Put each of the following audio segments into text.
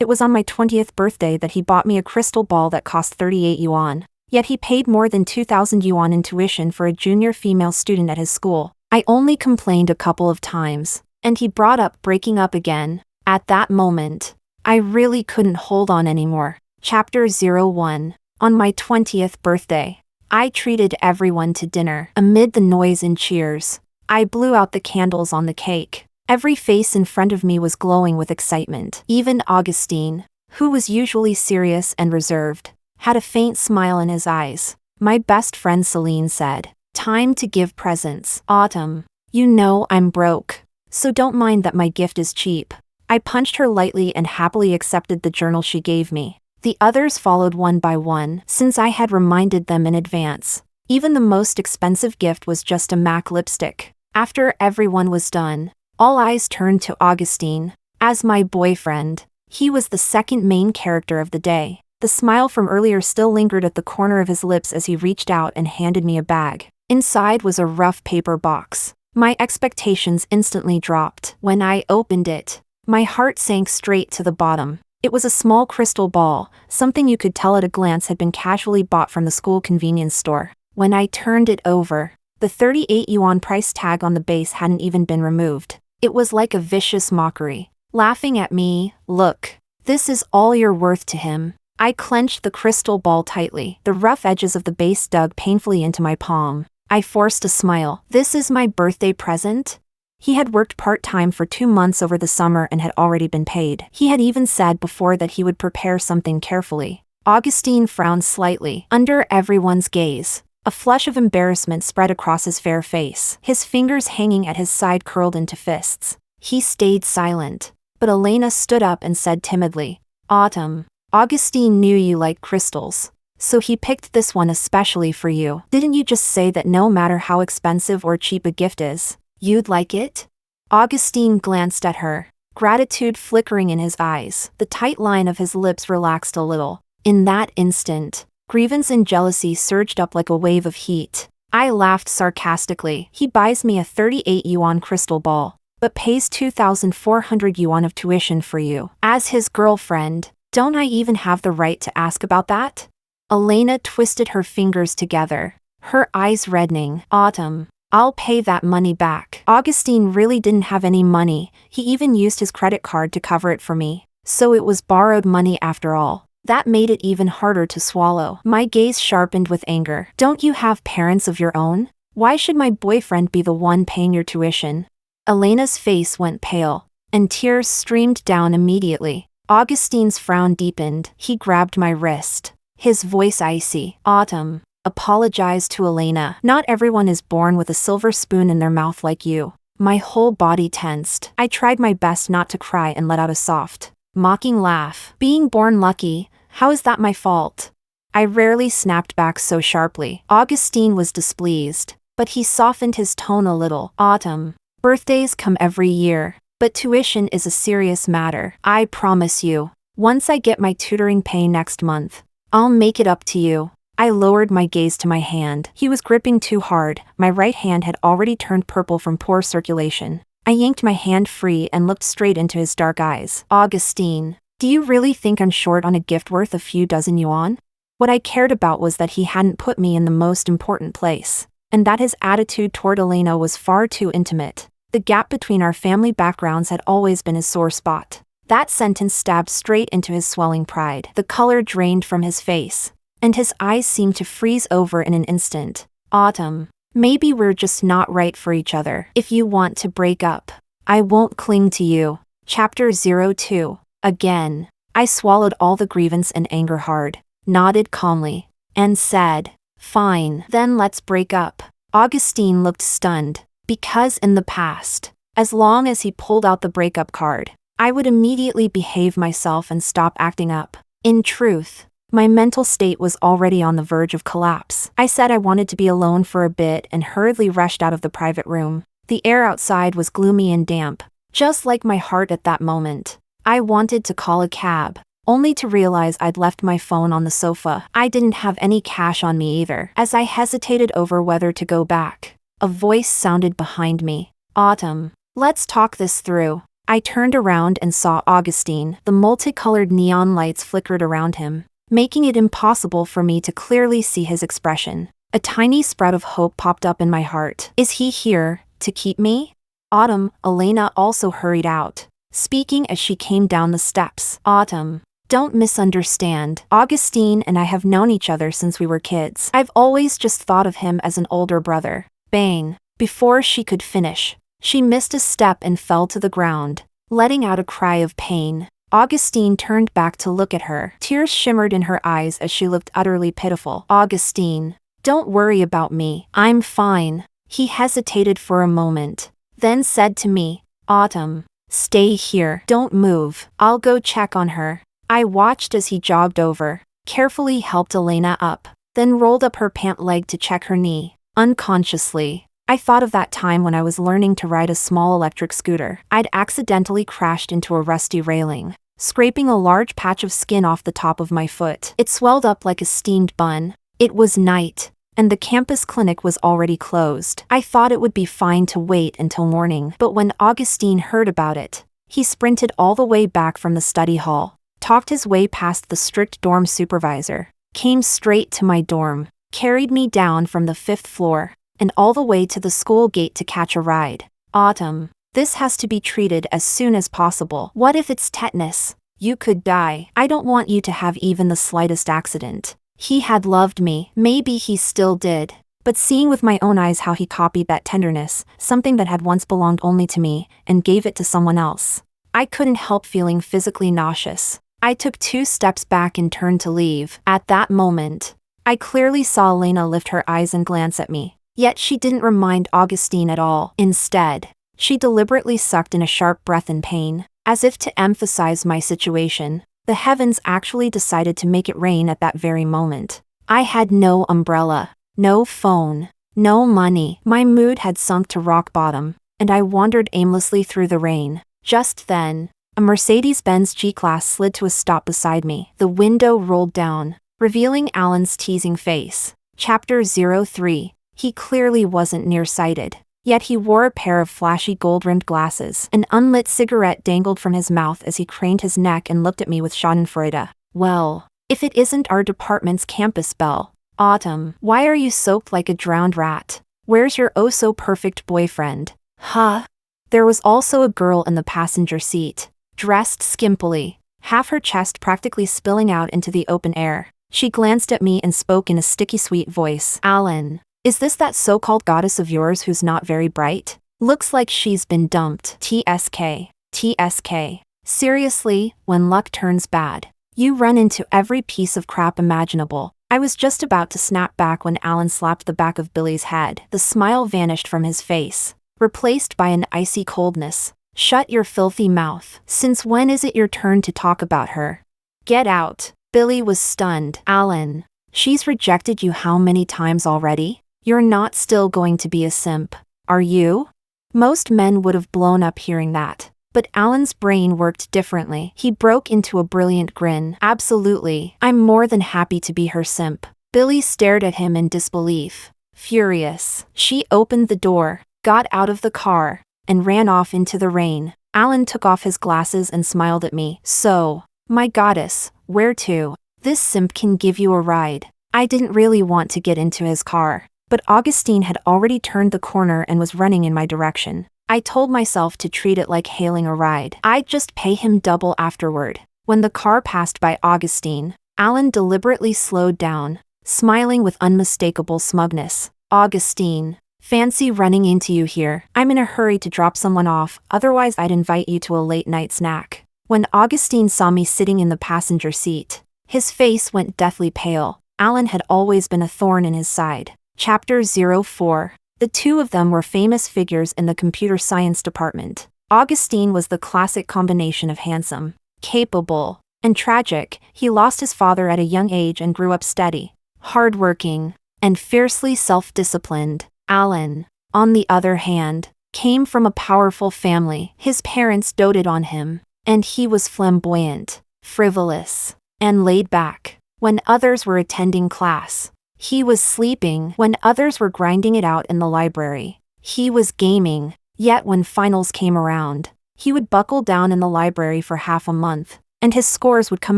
It was on my 20th birthday that he bought me a crystal ball that cost 38 yuan. Yet he paid more than 2,000 yuan in tuition for a junior female student at his school. I only complained a couple of times, and he brought up breaking up again. At that moment, I really couldn't hold on anymore. Chapter 01. On my 20th birthday, I treated everyone to dinner. Amid the noise and cheers, I blew out the candles on the cake. Every face in front of me was glowing with excitement. Even Augustine, who was usually serious and reserved, had a faint smile in his eyes. My best friend Celine said, "Time to give presents, Autumn. You know I'm broke, so don't mind that my gift is cheap." I punched her lightly and happily accepted the journal she gave me. The others followed one by one, since I had reminded them in advance. Even the most expensive gift was just a MAC lipstick. After everyone was done, all eyes turned to Augustine. As my boyfriend, he was the second main character of the day. The smile from earlier still lingered at the corner of his lips as he reached out and handed me a bag. Inside was a rough paper box. My expectations instantly dropped. When I opened it, my heart sank straight to the bottom. It was a small crystal ball, something you could tell at a glance had been casually bought from the school convenience store. When I turned it over, the 38 yuan price tag on the base hadn't even been removed. It was like a vicious mockery, laughing at me. "Look, this is all you're worth to him." I clenched the crystal ball tightly. The rough edges of the base dug painfully into my palm. I forced a smile. "This is my birthday present?" He had worked part-time for 2 months over the summer and had already been paid. He had even said before that he would prepare something carefully. Augustine frowned slightly. Under everyone's gaze, a flush of embarrassment spread across his fair face. His fingers hanging at his side curled into fists. He stayed silent, but Elena stood up and said timidly, "Autumn, Augustine knew you liked crystals, so he picked this one especially for you. Didn't you just say that no matter how expensive or cheap a gift is, you'd like it?" Augustine glanced at her, gratitude flickering in his eyes. The tight line of his lips relaxed a little. In that instant, grievance and jealousy surged up like a wave of heat. I laughed sarcastically. He buys me a 38 yuan crystal ball, but pays 2,400 yuan of tuition for you. As his girlfriend, don't I even have the right to ask about that? Elena twisted her fingers together, her eyes reddening. "Autumn, I'll pay that money back." Augustine really didn't have any money. He even used his credit card to cover it for me. So it was borrowed money after all. That made it even harder to swallow. My gaze sharpened with anger. "Don't you have parents of your own? Why should my boyfriend be the one paying your tuition?" Elena's face went pale, and tears streamed down immediately. Augustine's frown deepened. He grabbed my wrist, his voice icy. "Autumn, apologize to Elena. Not everyone is born with a silver spoon in their mouth like you." My whole body tensed. I tried my best not to cry and let out a soft, mocking laugh. "Being born lucky, how is that my fault?" I rarely snapped back so sharply. Augustine was displeased, but he softened his tone a little. "Autumn, birthdays come every year, but tuition is a serious matter. I promise you, once I get my tutoring pay next month, I'll make it up to you." I lowered my gaze to my hand. He was gripping too hard. My right hand had already turned purple from poor circulation. I yanked my hand free and looked straight into his dark eyes. "Augustine, do you really think I'm short on a gift worth a few dozen yuan?" What I cared about was that he hadn't put me in the most important place, and that his attitude toward Elena was far too intimate. The gap between our family backgrounds had always been his sore spot. That sentence stabbed straight into his swelling pride. The color drained from his face, and his eyes seemed to freeze over in an instant. "Autumn, maybe we're just not right for each other. If you want to break up, I won't cling to you." Chapter 02. Again, I swallowed all the grievance and anger hard, nodded calmly, and said, "Fine, then let's break up." Augustine looked stunned, because in the past, as long as he pulled out the breakup card, I would immediately behave myself and stop acting up. In truth, my mental state was already on the verge of collapse. I said I wanted to be alone for a bit and hurriedly rushed out of the private room. The air outside was gloomy and damp, just like my heart at that moment. I wanted to call a cab, only to realize I'd left my phone on the sofa. I didn't have any cash on me either. As I hesitated over whether to go back, a voice sounded behind me. "Autumn, let's talk this through." I turned around and saw Augustine. The multicolored neon lights flickered around him, making it impossible for me to clearly see his expression. A tiny sprout of hope popped up in my heart. Is he here to keep me? Autumn, Elena also hurried out, speaking as she came down the steps. Autumn. Don't misunderstand. Augustine and I have known each other since we were kids. I've always just thought of him as an older brother. Bang. Before she could finish, she missed a step and fell to the ground, letting out a cry of pain. Augustine turned back to look at her. Tears shimmered in her eyes as she looked utterly pitiful. Augustine. Don't worry about me. I'm fine. He hesitated for a moment, then said to me, Autumn, stay here. Don't move. I'll go check on her. I watched as he jogged over, carefully helped Elena up, then rolled up her pant leg to check her knee. Unconsciously, I thought of that time when I was learning to ride a small electric scooter. I'd accidentally crashed into a rusty railing, scraping a large patch of skin off the top of my foot. It swelled up like a steamed bun. It was night, and the campus clinic was already closed. I thought it would be fine to wait until morning, but when Augustine heard about it, he sprinted all the way back from the study hall, talked his way past the strict dorm supervisor, came straight to my dorm, carried me down from the 5th floor, and all the way to the school gate to catch a ride. Autumn, this has to be treated as soon as possible. What if it's tetanus? You could die. I don't want you to have even the slightest accident. He had loved me. Maybe he still did. But seeing with my own eyes how he copied that tenderness, something that had once belonged only to me, and gave it to someone else, I couldn't help feeling physically nauseous. I took 2 steps back and turned to leave. At that moment, I clearly saw Elena lift her eyes and glance at me. Yet she didn't remind Augustine at all. Instead, she deliberately sucked in a sharp breath in pain, as if to emphasize my situation. The heavens actually decided to make it rain at that very moment. I had no umbrella, no phone, no money. My mood had sunk to rock bottom, and I wandered aimlessly through the rain. Just then, a Mercedes-Benz G-Class slid to a stop beside me. The window rolled down, revealing Alan's teasing face. Chapter 03. He clearly wasn't nearsighted, yet he wore a pair of flashy gold-rimmed glasses. An unlit cigarette dangled from his mouth as he craned his neck and looked at me with schadenfreude. Well, if it isn't our department's campus belle. Autumn, why are you soaked like a drowned rat? Where's your oh-so-perfect boyfriend? Huh? There was also a girl in the passenger seat, dressed skimpily, half her chest practically spilling out into the open air. She glanced at me and spoke in a sticky sweet voice. Alan, is this that so-called goddess of yours who's not very bright? Looks like she's been dumped. TSK. TSK. Seriously, when luck turns bad, you run into every piece of crap imaginable. I was just about to snap back when Alan slapped the back of Billy's head. The smile vanished from his face, replaced by an icy coldness. Shut your filthy mouth. Since when is it your turn to talk about her? Get out. Billy was stunned. Alan, she's rejected you how many times already? You're not still going to be a simp, are you? Most men would have blown up hearing that, but Alan's brain worked differently. He broke into a brilliant grin. Absolutely, I'm more than happy to be her simp. Billy stared at him in disbelief. Furious, she opened the door, got out of the car, and ran off into the rain. Alan took off his glasses and smiled at me. So, my goddess, where to? This simp can give you a ride. I didn't really want to get into his car, but Augustine had already turned the corner and was running in my direction. I told myself to treat it like hailing a ride. I'd just pay him double afterward. When the car passed by Augustine, Alan deliberately slowed down, smiling with unmistakable smugness. Augustine, fancy running into you here. I'm in a hurry to drop someone off, otherwise I'd invite you to a late-night snack. When Augustine saw me sitting in the passenger seat, his face went deathly pale. Alan had always been a thorn in his side. Chapter 04. The two of them were famous figures in the computer science department. Augustine was the classic combination of handsome, capable, and tragic. He lost his father at a young age and grew up steady, hardworking, and fiercely self-disciplined. Alan, on the other hand, came from a powerful family. His parents doted on him, and he was flamboyant, frivolous, and laid back. When others were attending class, he was sleeping. When others were grinding it out in the library, he was gaming. Yet when finals came around, He would buckle down in the library for half a month, and his scores would come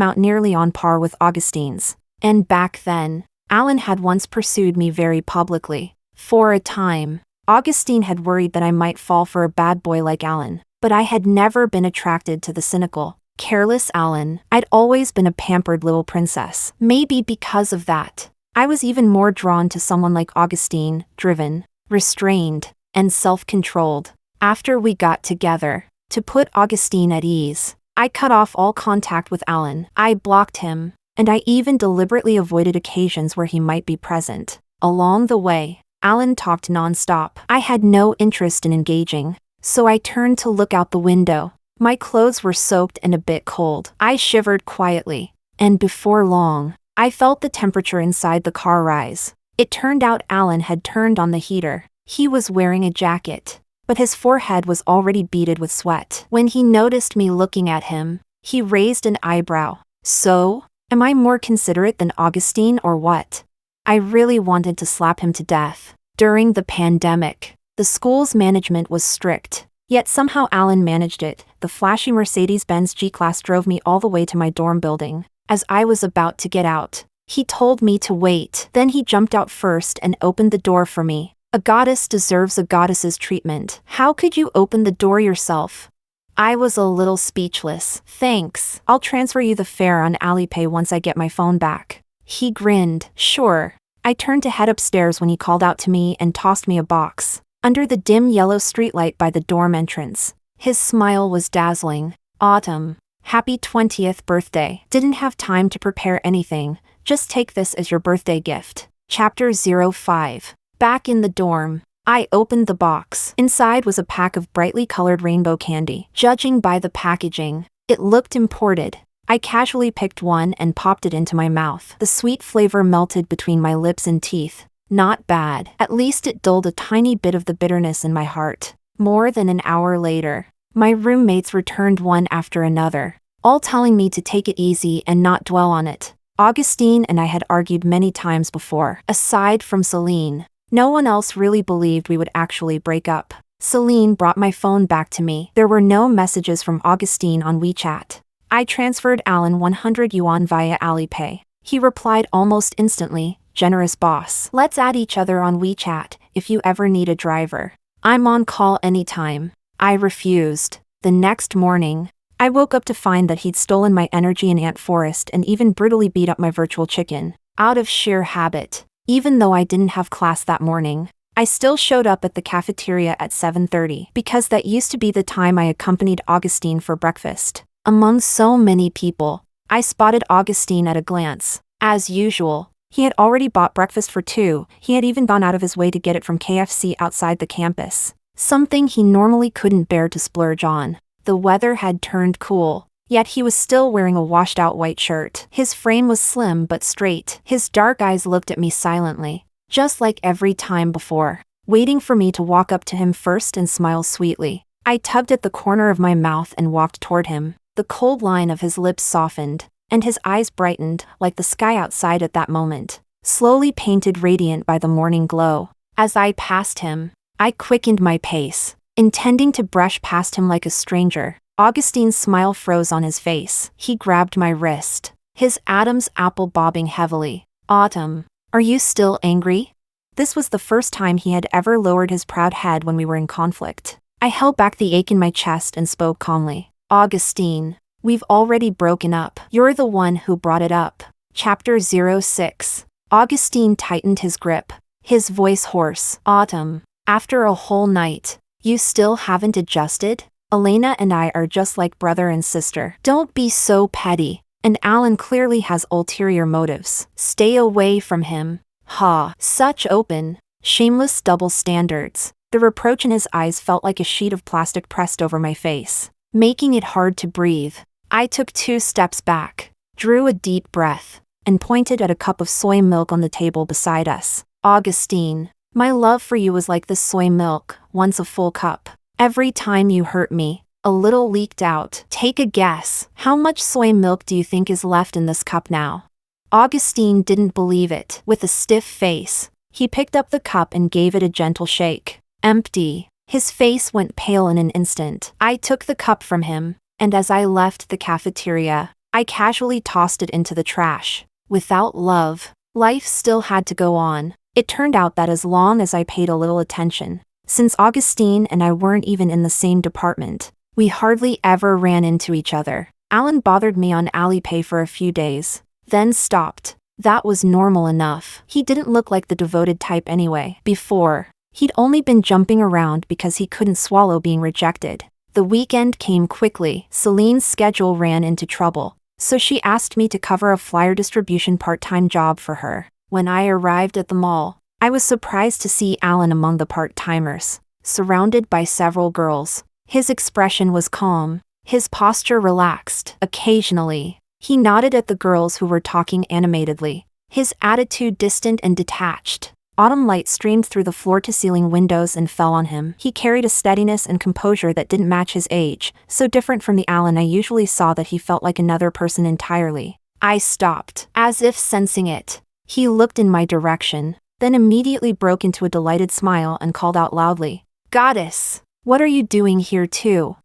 out nearly on par with Augustine's. And back then, Alan had once pursued me very publicly. For a time, Augustine had worried that I might fall for a bad boy like Alan, but I had never been attracted to the cynical, careless Alan. I'd always been a pampered little princess. Maybe because of that, I was even more drawn to someone like Augustine, driven, restrained, and self-controlled. After we got together, to put Augustine at ease, I cut off all contact with Alan. I blocked him, and I even deliberately avoided occasions where he might be present. Along the way, Alan talked non-stop. I had no interest in engaging, so I turned to look out the window. My clothes were soaked and a bit cold. I shivered quietly, and before long, I felt the temperature inside the car rise. It turned out Alan had turned on the heater. He was wearing a jacket, but his forehead was already beaded with sweat. When he noticed me looking at him, he raised an eyebrow. So, am I more considerate than Augustine or what? I really wanted to slap him to death. During the pandemic, the school's management was strict, yet somehow Alan managed it. The flashy Mercedes-Benz G-Class drove me all the way to my dorm building. As I was about to get out, he told me to wait. Then he jumped out first and opened the door for me. A goddess deserves a goddess's treatment. How could you open the door yourself? I was a little speechless. Thanks. I'll transfer you the fare on Alipay once I get my phone back. He grinned. Sure. I turned to head upstairs when he called out to me and tossed me a box. Under the dim yellow streetlight by the dorm entrance, his smile was dazzling. Autumn. Happy 20th birthday. Didn't have time to prepare anything. Just take this as your birthday gift. Chapter 05. Back in the dorm, I opened the box. Inside was a pack of brightly colored rainbow candy. Judging by the packaging, it looked imported. I casually picked one and popped it into my mouth. The sweet flavor melted between my lips and teeth. Not bad. At least it dulled a tiny bit of the bitterness in my heart. More than an hour later, my roommates returned one after another, all telling me to take it easy and not dwell on it. Augustine and I had argued many times before. Aside from Celine, no one else really believed we would actually break up. Celine brought my phone back to me. There were no messages from Augustine on WeChat. I transferred Alan 100 yuan via Alipay. He replied almost instantly, "Generous boss. Let's add each other on WeChat if you ever need a driver. I'm on call anytime." I refused. The next morning, I woke up to find that he'd stolen my energy in Ant Forest and even brutally beat up my virtual chicken. Out of sheer habit, even though I didn't have class that morning, I still showed up at the cafeteria at 7:30 because that used to be the time I accompanied Augustine for breakfast. Among so many people, I spotted Augustine at a glance. As usual, he had already bought breakfast for two. He had even gone out of his way to get it from KFC outside the campus, something he normally couldn't bear to splurge on. The weather had turned cool, yet he was still wearing a washed-out white shirt. His frame was slim but straight. His dark eyes looked at me silently, just like every time before, waiting for me to walk up to him first and smile sweetly. I tugged at the corner of my mouth and walked toward him. The cold line of his lips softened, and his eyes brightened like the sky outside at that moment, slowly painted radiant by the morning glow. As I passed him, I quickened my pace, intending to brush past him like a stranger. Augustine's smile froze on his face. He grabbed my wrist, his Adam's apple bobbing heavily. "Autumn, are you still angry?" This was the first time he had ever lowered his proud head when we were in conflict. I held back the ache in my chest and spoke calmly. "Augustine, we've already broken up. You're the one who brought it up." Chapter 06. Augustine tightened his grip, his voice hoarse. "Autumn, after a whole night, you still haven't adjusted? Elena and I are just like brother and sister. Don't be so petty, and Alan clearly has ulterior motives. Stay away from him." Ha! Such open, shameless double standards. The reproach in his eyes felt like a sheet of plastic pressed over my face, making it hard to breathe. I took 2 steps back, drew a deep breath, and pointed at a cup of soy milk on the table beside us. "Augustine, my love for you was like this soy milk, once a full cup. Every time you hurt me, a little leaked out. Take a guess. How much soy milk do you think is left in this cup now?" Augustine didn't believe it. With a stiff face, he picked up the cup and gave it a gentle shake. "Empty." His face went pale in an instant. I took the cup from him, and as I left the cafeteria, I casually tossed it into the trash. Without love, life still had to go on. It turned out that as long as I paid a little attention, since Augustine and I weren't even in the same department, we hardly ever ran into each other. Alan bothered me on Alipay for a few days, then stopped. That was normal enough. He didn't look like the devoted type anyway. Before, he'd only been jumping around because he couldn't swallow being rejected. The weekend came quickly. Celine's schedule ran into trouble, so she asked me to cover a flyer distribution part-time job for her. When I arrived at the mall, I was surprised to see Alan among the part-timers, surrounded by several girls. His expression was calm, his posture relaxed. Occasionally, he nodded at the girls who were talking animatedly, his attitude distant and detached. Autumn light streamed through the floor-to-ceiling windows and fell on him. He carried a steadiness and composure that didn't match his age, so different from the Alan I usually saw that he felt like another person entirely. I stopped, as if sensing it. He looked in my direction, then immediately broke into a delighted smile and called out loudly, "Goddess, what are you doing here too?"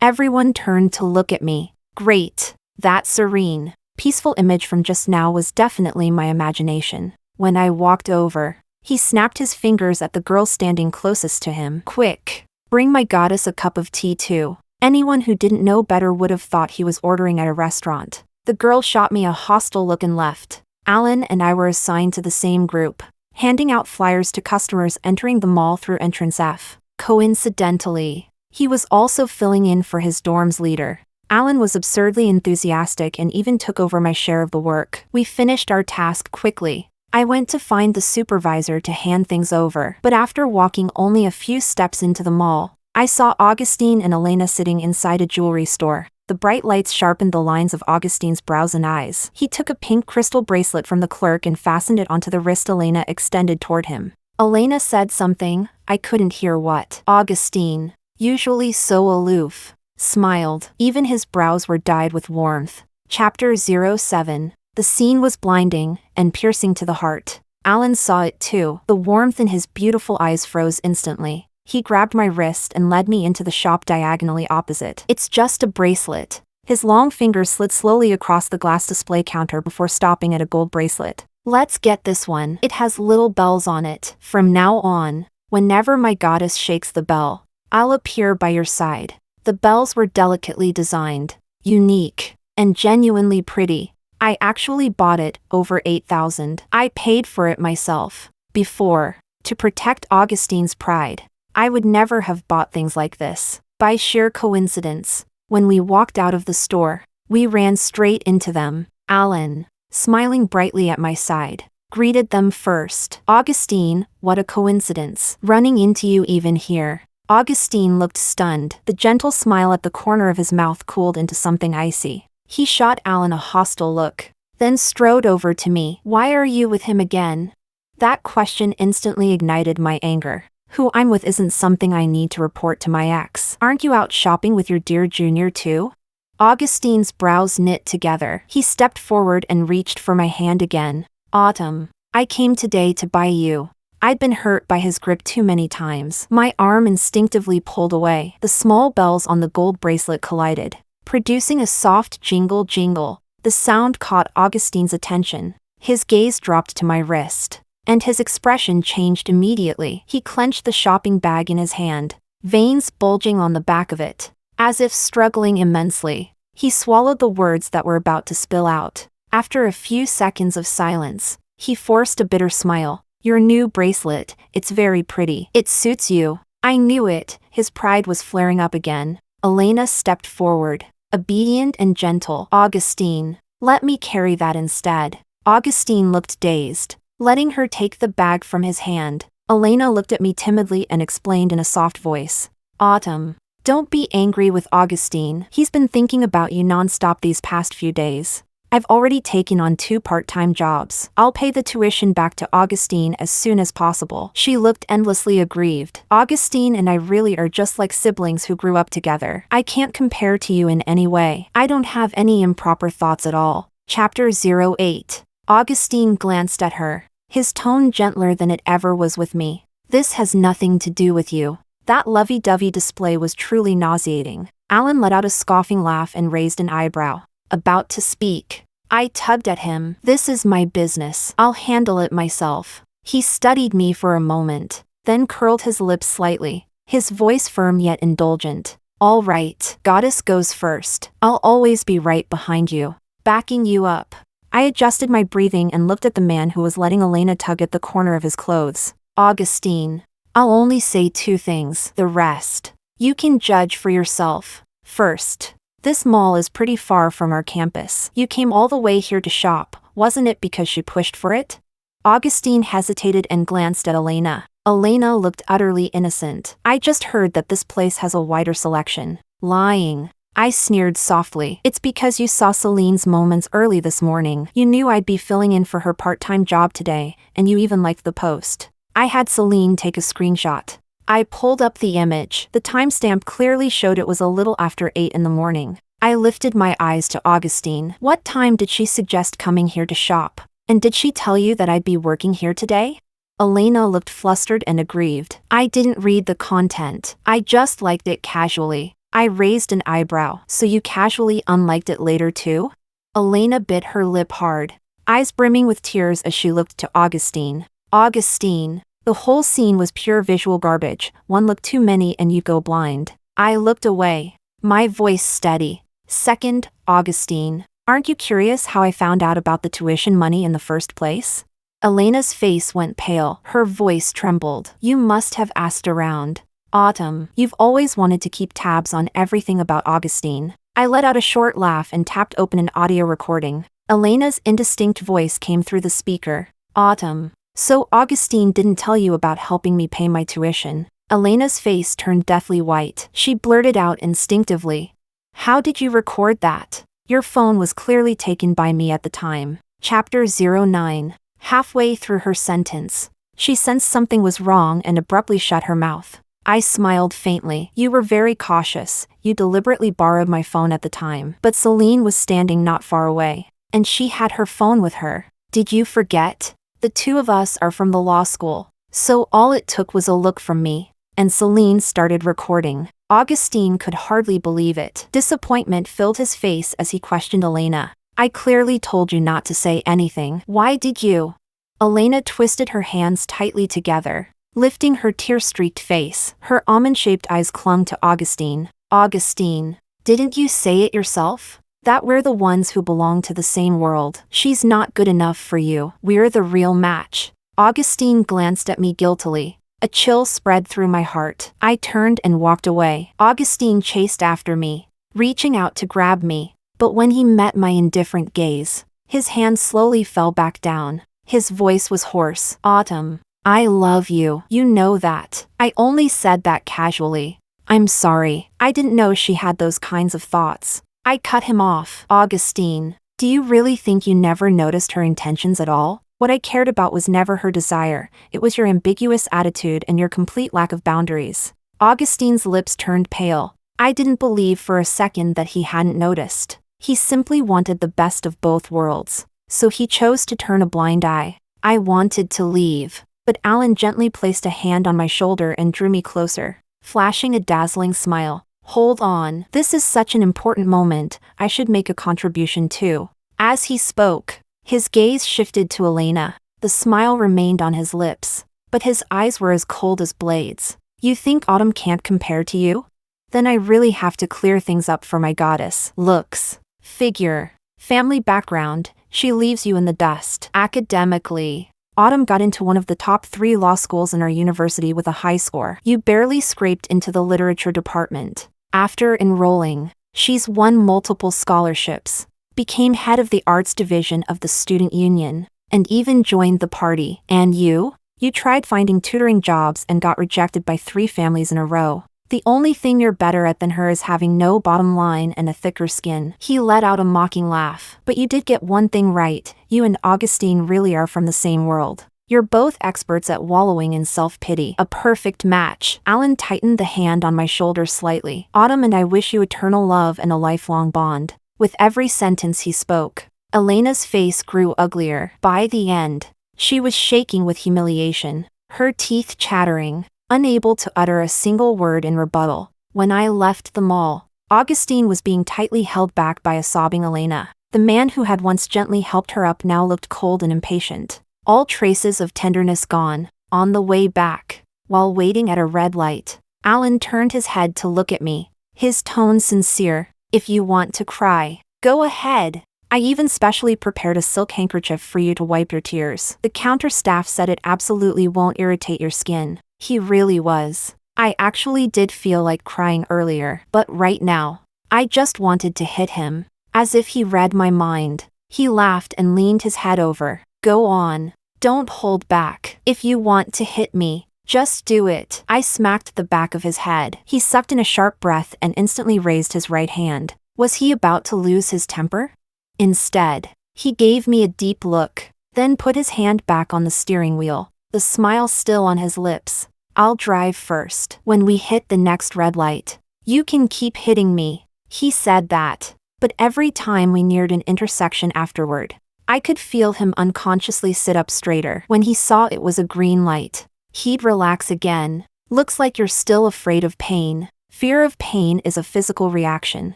Everyone turned to look at me. Great. That serene, peaceful image from just now was definitely my imagination. When I walked over, he snapped his fingers at the girl standing closest to him. "Quick, bring my goddess a cup of tea too." Anyone who didn't know better would have thought he was ordering at a restaurant. The girl shot me a hostile look and left. Alan and I were assigned to the same group, handing out flyers to customers entering the mall through entrance F. Coincidentally, he was also filling in for his dorm's leader. Alan was absurdly enthusiastic and even took over my share of the work. We finished our task quickly. I went to find the supervisor to hand things over, but after walking only a few steps into the mall, I saw Augustine and Elena sitting inside a jewelry store. The bright lights sharpened the lines of Augustine's brows and eyes. He took a pink crystal bracelet from the clerk and fastened it onto the wrist Elena extended toward him. Elena said something, I couldn't hear what. Augustine, usually so aloof, smiled. Even his brows were dyed with warmth. Chapter 07. The scene was blinding and piercing to the heart. Alan saw it too. The warmth in his beautiful eyes froze instantly. He grabbed my wrist and led me into the shop diagonally opposite. "It's just a bracelet." His long fingers slid slowly across the glass display counter before stopping at a gold bracelet. "Let's get this one. It has little bells on it. From now on, whenever my goddess shakes the bell, I'll appear by your side." The bells were delicately designed, unique, and genuinely pretty. I actually bought it, over 8,000. I paid for it myself. Before, to protect Augustine's pride, I would never have bought things like this. By sheer coincidence, when we walked out of the store, we ran straight into them. Alan, smiling brightly at my side, greeted them first. "Augustine, what a coincidence. Running into you even here." Augustine looked stunned. The gentle smile at the corner of his mouth cooled into something icy. He shot Alan a hostile look, then strode over to me. "Why are you with him again?" That question instantly ignited my anger. Who I'm with isn't something I need to report to my ex. "Aren't you out shopping with your dear junior too?" Augustine's brows knit together. He stepped forward and reached for my hand again. "Autumn, I came today to buy you." I'd been hurt by his grip too many times. My arm instinctively pulled away. The small bells on the gold bracelet collided, producing a soft jingle. The sound caught Augustine's attention. His gaze dropped to my wrist, and his expression changed immediately. He clenched the shopping bag in his hand, veins bulging on the back of it. As if struggling immensely, he swallowed the words that were about to spill out. After a few seconds of silence, he forced a bitter smile. "Your new bracelet, it's very pretty. It suits you." I knew it. His pride was flaring up again. Elena stepped forward, obedient and gentle. "Augustine, let me carry that instead." Augustine looked dazed, letting her take the bag from his hand. Elena looked at me timidly and explained in a soft voice. "Autumn, don't be angry with Augustine. He's been thinking about you nonstop these past few days. I've already taken on 2 part-time jobs. I'll pay the tuition back to Augustine as soon as possible." She looked endlessly aggrieved. "Augustine and I really are just like siblings who grew up together. I can't compare to you in any way. I don't have any improper thoughts at all." Chapter 08. Augustine glanced at her, his tone gentler than it ever was with me. "This has nothing to do with you. That lovey-dovey display was truly nauseating. Alan let out a scoffing laugh and raised an eyebrow. About to speak. I tugged at him. This is my business. I'll handle it myself. He studied me for a moment, then curled his lips slightly, his voice firm yet indulgent. All right, goddess goes first. I'll always be right behind you, backing you up. I adjusted my breathing and looked at the man who was letting Elena tug at the corner of his clothes. Augustine. I'll only say 2 things. The rest you can judge for yourself. First, this mall is pretty far from our campus. You came all the way here to shop, wasn't it because she pushed for it? Augustine hesitated and glanced at Elena. Elena looked utterly innocent. I just heard that this place has a wider selection. Lying. I sneered softly. It's because you saw Celine's moments early this morning. You knew I'd be filling in for her part-time job today, and you even liked the post. I had Celine take a screenshot. I pulled up the image. The timestamp clearly showed it was a little after 8 in the morning. I lifted my eyes to Augustine. What time did she suggest coming here to shop? And did she tell you that I'd be working here today? Elena looked flustered and aggrieved. I didn't read the content. I just liked it casually. I raised an eyebrow. So you casually unliked it later too? Elena bit her lip hard, eyes brimming with tears as she looked to Augustine. Augustine. The whole scene was pure visual garbage. One look too many and you go blind. I looked away, my voice steady. Second, Augustine. Aren't you curious how I found out about the tuition money in the first place? Elena's face went pale, her voice trembled. You must have asked around. Autumn, you've always wanted to keep tabs on everything about Augustine. I let out a short laugh and tapped open an audio recording. Elena's indistinct voice came through the speaker. Autumn. So Augustine didn't tell you about helping me pay my tuition. Elena's face turned deathly white. She blurted out instinctively. How did you record that? Your phone was clearly taken by me at the time. Chapter 09. Halfway through her sentence, she sensed something was wrong and abruptly shut her mouth. I smiled faintly. You were very cautious. You deliberately borrowed my phone at the time. But Celine was standing not far away, and she had her phone with her. Did you forget? The 2 of us are from the law school. So all it took was a look from me, and Celine started recording. Augustine could hardly believe it. Disappointment filled his face as he questioned Elena. I clearly told you not to say anything. Why did you? Elena twisted her hands tightly together, lifting her tear-streaked face. Her almond-shaped eyes clung to Augustine. Augustine, didn't you say it yourself? That we're the ones who belong to the same world. She's not good enough for you. We're the real match. Augustine glanced at me guiltily. A chill spread through my heart. I turned and walked away. Augustine chased after me, reaching out to grab me. But when he met my indifferent gaze, his hand slowly fell back down. His voice was hoarse. Autumn, I love you. You know that. I only said that casually. I'm sorry. I didn't know she had those kinds of thoughts. I cut him off. Augustine, do you really think you never noticed her intentions at all? What I cared about was never her desire. It was your ambiguous attitude and your complete lack of boundaries. Augustine's lips turned pale. I didn't believe for a second that he hadn't noticed. He simply wanted the best of both worlds. So he chose to turn a blind eye. I wanted to leave, but Alan gently placed a hand on my shoulder and drew me closer, flashing a dazzling smile. Hold on. This is such an important moment. I should make a contribution too. As he spoke, his gaze shifted to Elena. The smile remained on his lips, but his eyes were as cold as blades. You think Autumn can't compare to you? Then I really have to clear things up for my goddess. Looks, figure, family background, she leaves you in the dust. Academically, Autumn got into one of the top 3 law schools in our university with a high score. You barely scraped into the literature department. After enrolling, she's won multiple scholarships, became head of the arts division of the student union, and even joined the party. And you? You tried finding tutoring jobs and got rejected by 3 families in a row. The only thing you're better at than her is having no bottom line and a thicker skin. He let out a mocking laugh. But you did get one thing right. You and Augustine really are from the same world. You're both experts at wallowing in self-pity. A perfect match. Alan tightened the hand on my shoulder slightly. Autumn and I wish you eternal love and a lifelong bond. With every sentence he spoke, Elena's face grew uglier. By the end, she was shaking with humiliation, her teeth chattering. unable to utter a single word in rebuttal. When I left the mall, Augustine was being tightly held back by a sobbing Elena. The man who had once gently helped her up now looked cold and impatient, all traces of tenderness gone. On the way back, while waiting at a red light, Alan turned his head to look at me, his tone sincere. "If you want to cry, go ahead. I even specially prepared a silk handkerchief for you to wipe your tears. The counter staff said it absolutely won't irritate your skin." He really was. I actually did feel like crying earlier, but right now, I just wanted to hit him. As if he read my mind, he laughed and leaned his head over. "Go on. Don't hold back. If you want to hit me, just do it." I smacked the back of his head. He sucked in a sharp breath and instantly raised his right hand. Was he about to lose his temper? Instead, he gave me a deep look, then put his hand back on the steering wheel, the smile still on his lips. "I'll drive first. When we hit the next red light, you can keep hitting me." He said that, but every time we neared an intersection afterward, I could feel him unconsciously sit up straighter. When he saw it was a green light, he'd relax again. "Looks like you're still afraid of pain." Fear of pain is a physical reaction.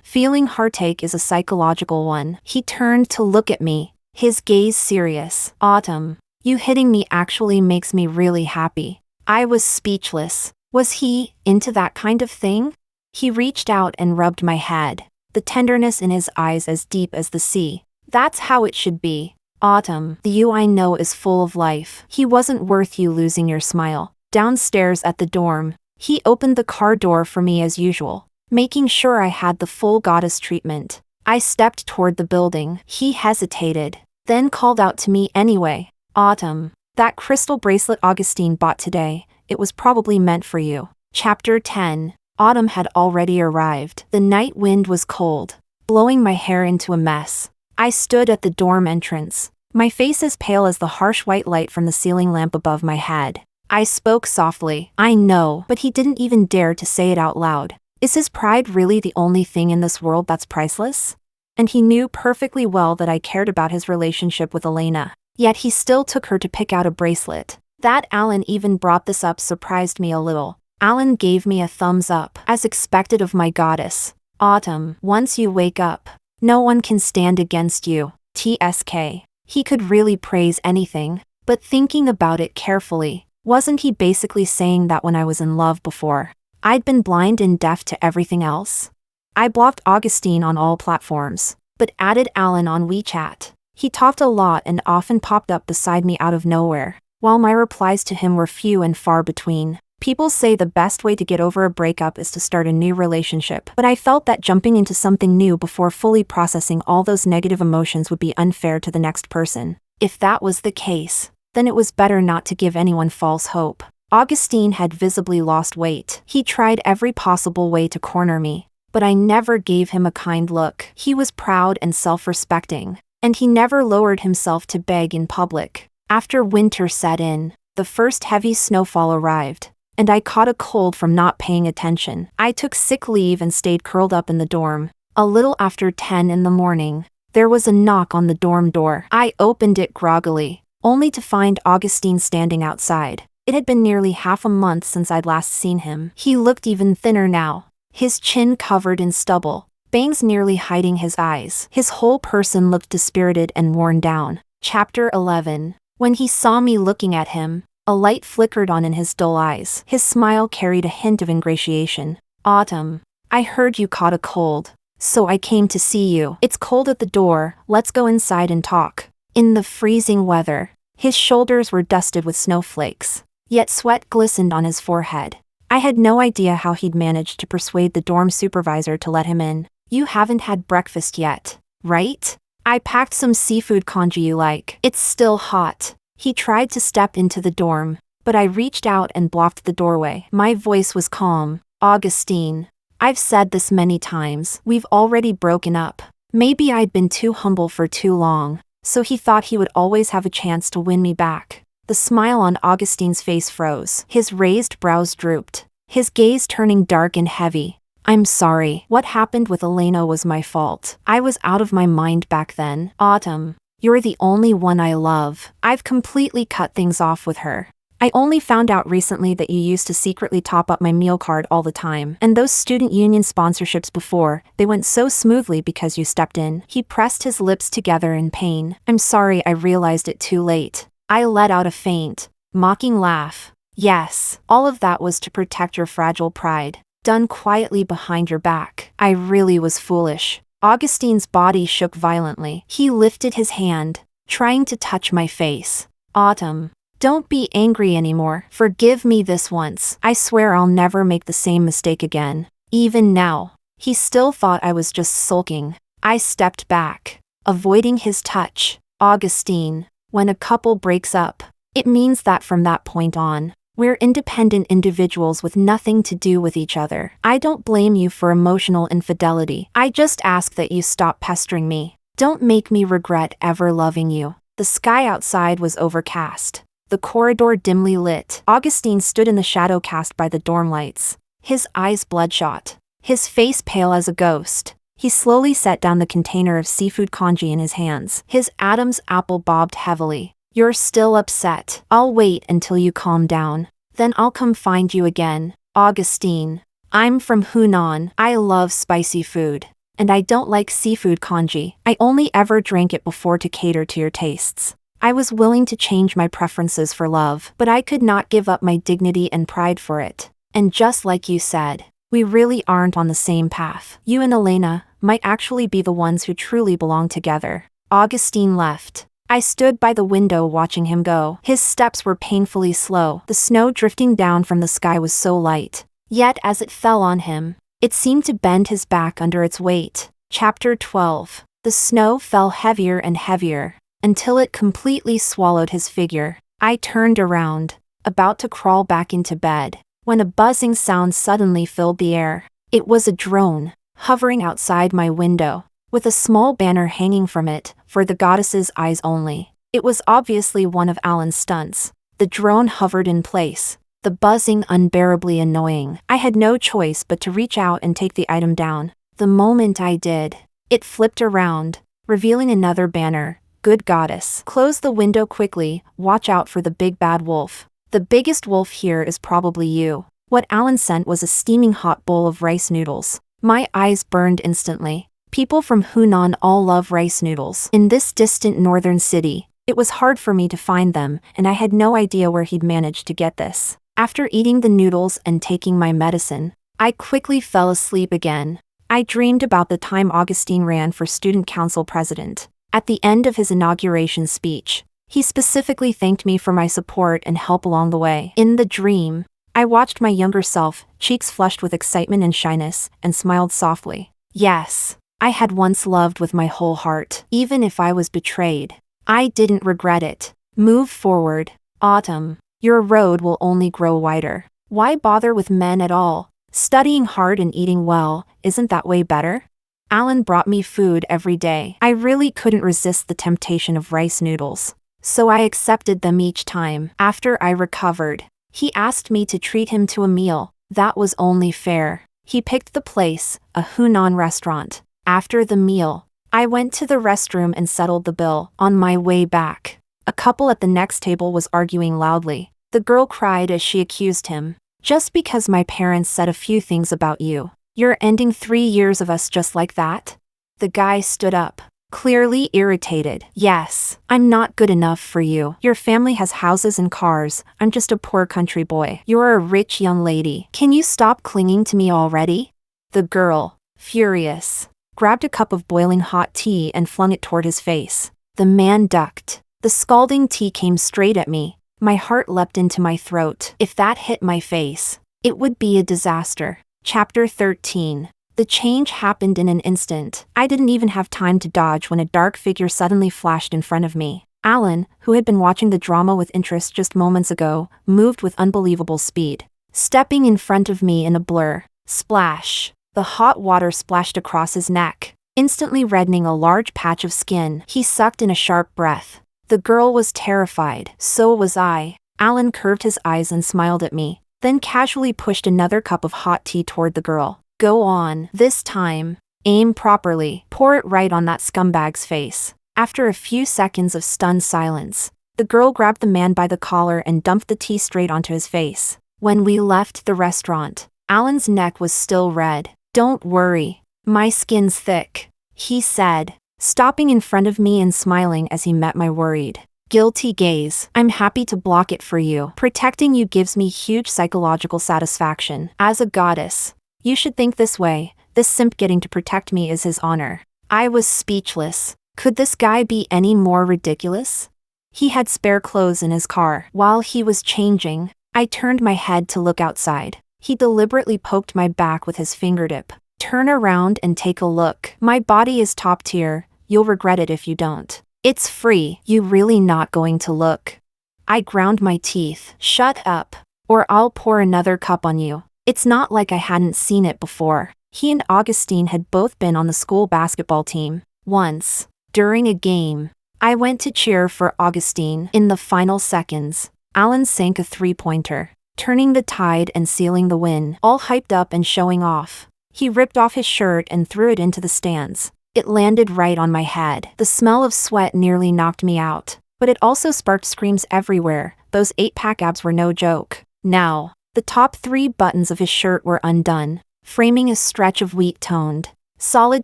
Feeling heartache is a psychological one. He turned to look at me, his gaze serious. "Autumn, you hitting me actually makes me really happy." I was speechless. Was he into that kind of thing? He reached out and rubbed my head, the tenderness in his eyes as deep as the sea. "That's how it should be. Autumn, the you I know is full of life. He wasn't worth you losing your smile." Downstairs at the dorm, he opened the car door for me as usual, making sure I had the full goddess treatment. I stepped toward the building. He hesitated, then called out to me anyway. "Autumn, that crystal bracelet Augustine bought today, it was probably meant for you." Chapter 10. Autumn had already arrived. The night wind was cold, blowing my hair into a mess. I stood at the dorm entrance, my face as pale as the harsh white light from the ceiling lamp above my head. I spoke softly. "I know," but he didn't even dare to say it out loud. Is his pride really the only thing in this world that's priceless? And he knew perfectly well that I cared about his relationship with Elena. Yet he still took her to pick out a bracelet. That Alan even brought this up surprised me a little. Alan gave me a thumbs up, as expected of my goddess. "Autumn, once you wake up, no one can stand against you." TSK. He could really praise anything, but thinking about it carefully, wasn't he basically saying that when I was in love before, I'd been blind and deaf to everything else? I blocked Augustine on all platforms, but added Alan on WeChat. He talked a lot and often popped up beside me out of nowhere, while my replies to him were few and far between. People say the best way to get over a breakup is to start a new relationship, but I felt that jumping into something new before fully processing all those negative emotions would be unfair to the next person. If that was the case, then it was better not to give anyone false hope. Augustine had visibly lost weight. He tried every possible way to corner me, but I never gave him a kind look. He was proud and self-respecting, and he never lowered himself to beg in public. After winter set in, the first heavy snowfall arrived, and I caught a cold from not paying attention. I took sick leave and stayed curled up in the dorm. A little after 10 in the morning, there was a knock on the dorm door. I opened it groggily, only to find Augustine standing outside. It had been nearly half a month since I'd last seen him. He looked even thinner now, his chin covered in stubble, bangs nearly hiding his eyes. His whole person looked dispirited and worn down. Chapter 11. When he saw me looking at him, a light flickered on in his dull eyes. His smile carried a hint of ingratiation. "Autumn, I heard you caught a cold, so I came to see you. It's cold at the door, let's go inside and talk." In the freezing weather, his shoulders were dusted with snowflakes, yet sweat glistened on his forehead. I had no idea how he'd managed to persuade the dorm supervisor to let him in. "You haven't had breakfast yet, right? I packed some seafood congee you like. It's still hot." He tried to step into the dorm, but I reached out and blocked the doorway. My voice was calm. "Augustine, I've said this many times, we've already broken up. Maybe I'd been too humble for too long, so he thought he would always have a chance to win me back." The smile on Augustine's face froze. His raised brows drooped, his gaze turning dark and heavy. "I'm sorry. What happened with Elena was my fault. I was out of my mind back then. Autumn, you're the only one I love. I've completely cut things off with her. I only found out recently that you used to secretly top up my meal card all the time. And those student union sponsorships before, they went so smoothly because you stepped in." He pressed his lips together in pain. "I'm sorry, I realized it too late." I let out a faint, mocking laugh. "Yes, all of that was to protect your fragile pride. Done quietly behind your back. I really was foolish." Augustine's body shook violently. He lifted his hand, trying to touch my face. "Autumn, don't be angry anymore. Forgive me this once. I swear I'll never make the same mistake again." Even now, he still thought I was just sulking. I stepped back, avoiding his touch. "Augustine, when a couple breaks up, it means that from that point on, we're independent individuals with nothing to do with each other. I don't blame you for emotional infidelity. I just ask that you stop pestering me. Don't make me regret ever loving you." The sky outside was overcast, the corridor dimly lit. Augustine stood in the shadow cast by the dorm lights, his eyes bloodshot, his face pale as a ghost. He slowly set down the container of seafood congee in his hands. His Adam's apple bobbed heavily. "You're still upset. I'll wait until you calm down. Then I'll come find you again." "Augustine, I'm from Hunan. I love spicy food. And I don't like seafood congee. I only ever drank it before to cater to your tastes." I was willing to change my preferences for love, but I could not give up my dignity and pride for it. And just like you said, we really aren't on the same path. You and Elena might actually be the ones who truly belong together. Augustine left. I stood by the window watching him go. His steps were painfully slow. The snow drifting down from the sky was so light. Yet as it fell on him, it seemed to bend his back under its weight. Chapter 12. The snow fell heavier and heavier, until it completely swallowed his figure. I turned around, about to crawl back into bed, when a buzzing sound suddenly filled the air. It was a drone, hovering outside my window, with a small banner hanging from it, "For the goddess's eyes only." It was obviously one of Alan's stunts. The drone hovered in place, the buzzing unbearably annoying. I had no choice but to reach out and take the item down. The moment I did, it flipped around, revealing another banner, "Good goddess. Close the window quickly, watch out for the big bad wolf. The biggest wolf here is probably you." What Alan sent was a steaming hot bowl of rice noodles. My eyes burned instantly. People from Hunan all love rice noodles. In this distant northern city, it was hard for me to find them, and I had no idea where he'd managed to get this. After eating the noodles and taking my medicine, I quickly fell asleep again. I dreamed about the time Augustine ran for student council president. At the end of his inauguration speech, he specifically thanked me for my support and help along the way. In the dream, I watched my younger self, cheeks flushed with excitement and shyness, and smiled softly. Yes, I had once loved with my whole heart. Even if I was betrayed, I didn't regret it. Move forward, Autumn. Your road will only grow wider. Why bother with men at all? Studying hard and eating well, isn't that way better? Alan brought me food every day. I really couldn't resist the temptation of rice noodles, so I accepted them each time. After I recovered, he asked me to treat him to a meal. That was only fair. He picked the place, a Hunan restaurant. After the meal, I went to the restroom and settled the bill. On my way back, a couple at the next table was arguing loudly. The girl cried as she accused him. "Just because my parents said a few things about you, you're ending 3 years of us just like that?" The guy stood up, clearly irritated. "Yes, I'm not good enough for you. Your family has houses and cars. I'm just a poor country boy. You're a rich young lady. Can you stop clinging to me already?" The girl, furious, grabbed a cup of boiling hot tea and flung it toward his face. The man ducked. The scalding tea came straight at me. My heart leapt into my throat. If that hit my face, it would be a disaster. Chapter 13. The change happened in an instant. I didn't even have time to dodge when a dark figure suddenly flashed in front of me. Alan, who had been watching the drama with interest just moments ago, moved with unbelievable speed, stepping in front of me in a blur. Splash! The hot water splashed across his neck, instantly reddening a large patch of skin. He sucked in a sharp breath. The girl was terrified. So was I. Alan curved his eyes and smiled at me, then casually pushed another cup of hot tea toward the girl. "Go on. This time, aim properly. Pour it right on that scumbag's face." After a few seconds of stunned silence, The girl grabbed the man by the collar and dumped the tea straight onto his face. When we left the restaurant, Alan's neck was still red. "Don't worry. My skin's thick," he said, stopping in front of me and smiling as he met my worried, guilty gaze. "I'm happy to block it for you. Protecting you gives me huge psychological satisfaction. As a goddess, you should think this way. This simp getting to protect me is his honor." I was speechless. Could this guy be any more ridiculous? He had spare clothes in his car. While he was changing, I turned my head to look outside. He deliberately poked my back with his fingertip. "Turn around and take a look. My body is top tier. You'll regret it if you don't. It's free. You really not going to look?" I ground my teeth. "Shut up, or I'll pour another cup on you." It's not like I hadn't seen it before. He and Augustine had both been on the school basketball team. Once, during a game, I went to cheer for Augustine. In the final seconds, Alan sank a three-pointer, turning the tide and sealing the win. All hyped up and showing off, he ripped off his shirt and threw it into the stands. It landed right on my head. The smell of sweat nearly knocked me out, but it also sparked screams everywhere. Those 8-pack abs were no joke. Now, the top 3 buttons of his shirt were undone, framing a stretch of wheat-toned, solid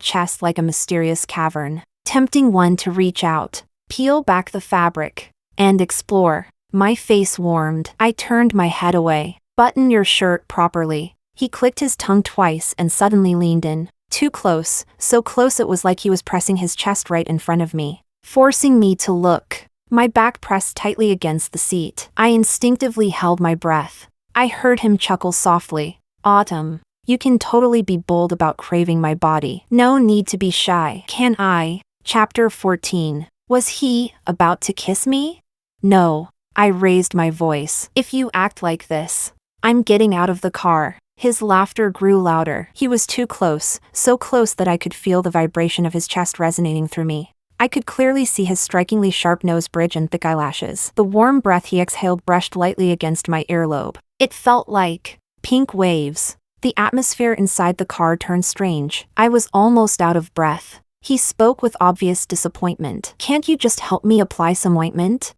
chest like a mysterious cavern, tempting one to reach out, peel back the fabric, and explore. My face warmed. I turned my head away. "Button your shirt properly." He clicked his tongue twice and suddenly leaned in. Too close, so close it was like he was pressing his chest right in front of me, forcing me to look. My back pressed tightly against the seat. I instinctively held my breath. I heard him chuckle softly. "Autumn, you can totally be bold about craving my body. No need to be shy, can I?" Chapter 14. Was he about to kiss me? No. I raised my voice. "If you act like this, I'm getting out of the car." His laughter grew louder. He was too close, so close that I could feel the vibration of his chest resonating through me. I could clearly see his strikingly sharp nose bridge and thick eyelashes. The warm breath he exhaled brushed lightly against my earlobe. It felt like pink waves. The atmosphere inside the car turned strange. I was almost out of breath. He spoke with obvious disappointment. "Can't you just help me apply some ointment?"